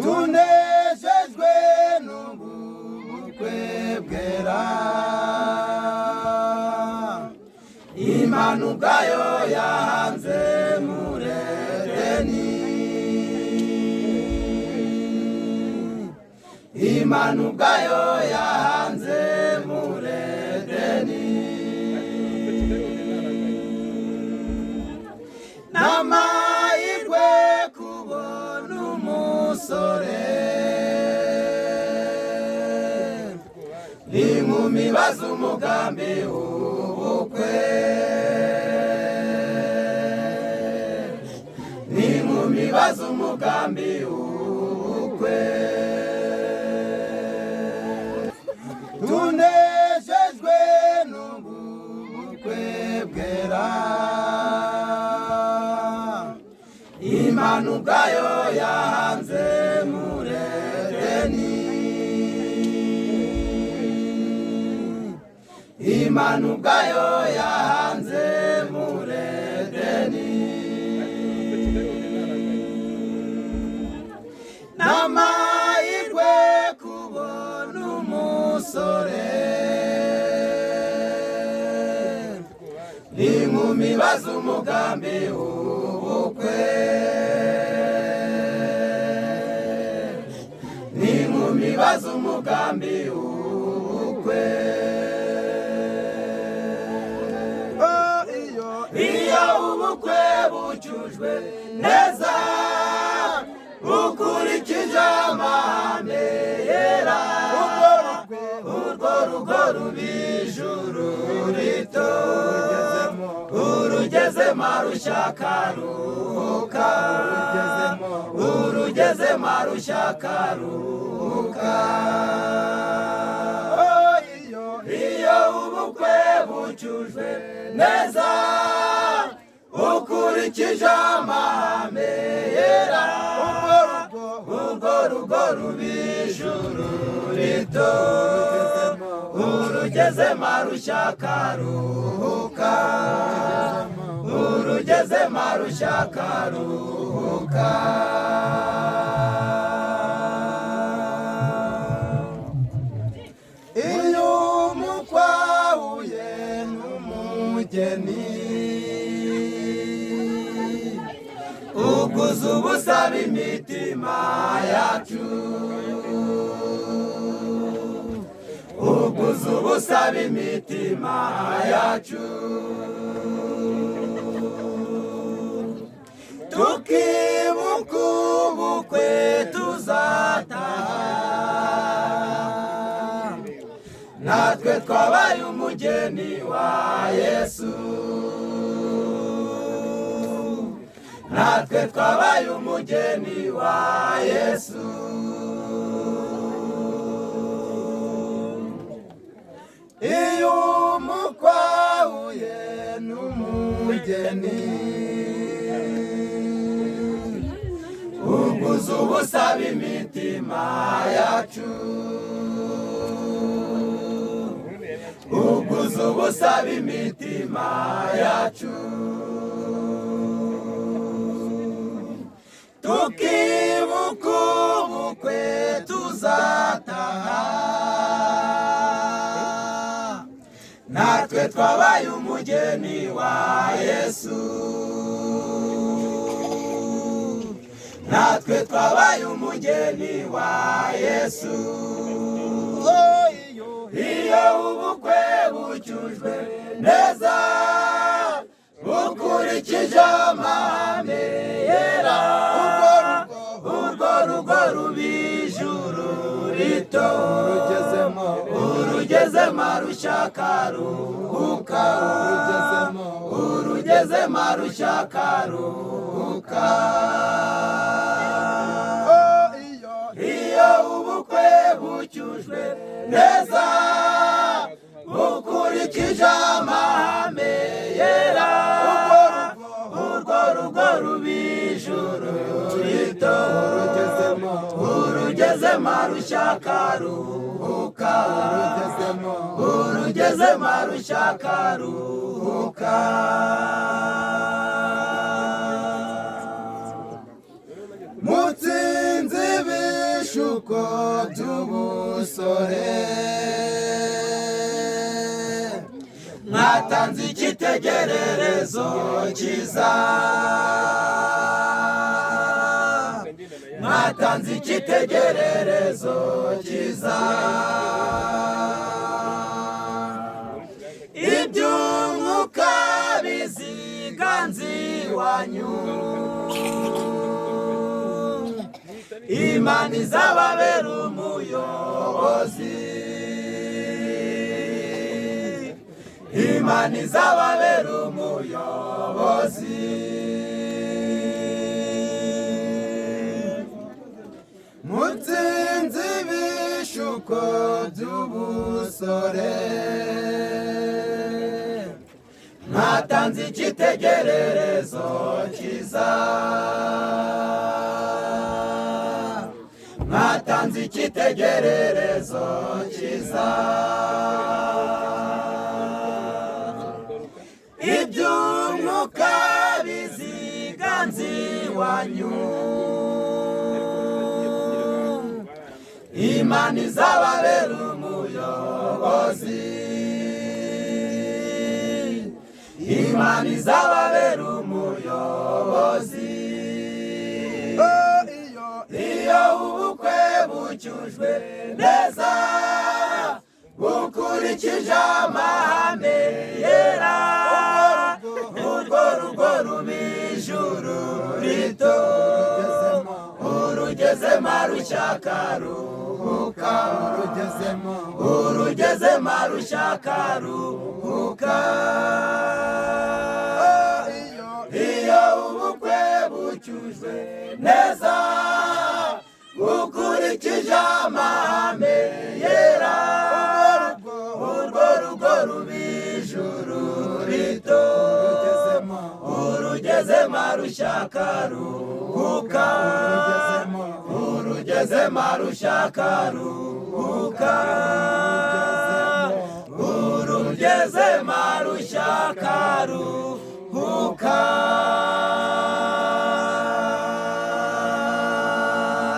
tunejejwe n'ubukwe bwera Imana ubwayo yahanze muri Edeni Imana ubwayo yahanze muri Edeni n'amahirwe kubona umusore n'inkumi bazi umugambi w'ubukwe n'inkumi bazi umugambi w'ubukwe tunejejwe n'ubukwe bwera Imana ubwayo yahanze muri Edeni Imana ubwayo yahanze muri Edeni n'amahirwe kubona umusore n'inkumi bazi umugambi w'ubukwe n'inkumi bazi umugambi w'ubukwe iyo ubukwe bucujwe neza bukurikije amahame yera urwo rugo ruba ijuru rito urugezemo arushaka ruhuka urugezemo arushaka ruhuka iyo ubukwe bucujwe neza ukurikije amahame yera urwo rugo ruba ijuru rito urugezemo arushaka ruhuka urugezemo arushaka ruhuka iyo umukwe ahuye n'umugeni uguze ubusaba imitima yacu uguze ubusaba imitima yacu tukibuka ubukwe tuzataha natwe twabaye umugeni wa Yesu natwe twabaye umugeni wa Yesu iyo umukwe ahuye n'umugeni uguze ubusaba imitima yacu uguze ubusaba imitima yacu tukibuka ubukwe tuzataha natwe twabaye umugeni wa Yesu natwe twabaye umugeni wa Yesu iyo ubukwe bucujwe neza bukurikije amahame yera urwo rugo ruba ijuru rito urugezemo arushaka ruhuka urugezemo arushaka ruhuka iyo ubukwe bucujwe neza bukurikije amahame yera urwo rugo ruba ijuru rito urugezemo arushaka ruhuka urugezemo arushaka ruhuka mutsinzi ibishuko by'ubusore, mwatanze icyitegererezo cyiza, mwatanze icyitegererezo cyiza, iby'umwuka biziganze iwanyu, Imana izababera umuyobozi, Imana izababera umuyobozi. Mutsinze ibishuko by'ubusore, mwatanze icyitegererezo cyiza, mwatanze icyitegererezo cyiza, iby'umwuka biziganze iwanyu, Imana izababera umuyobozi, Imana izababera umuyobozi. Iyo ubukwe bucyujwe neza, bukurikije amahame yera, urwo rugo ruba ijuru rito, urugezemo arushaka aruhuka, urugezemo arushaka aruhuka. Iyo ubukwe bucyujwe neza, bukurikije amahame yera, urwo rugo ruba ijuru rito, urugezemo arushaka aruhuka, urugezemo arushaka aruhuka, urugezemo arushaka aruhuka.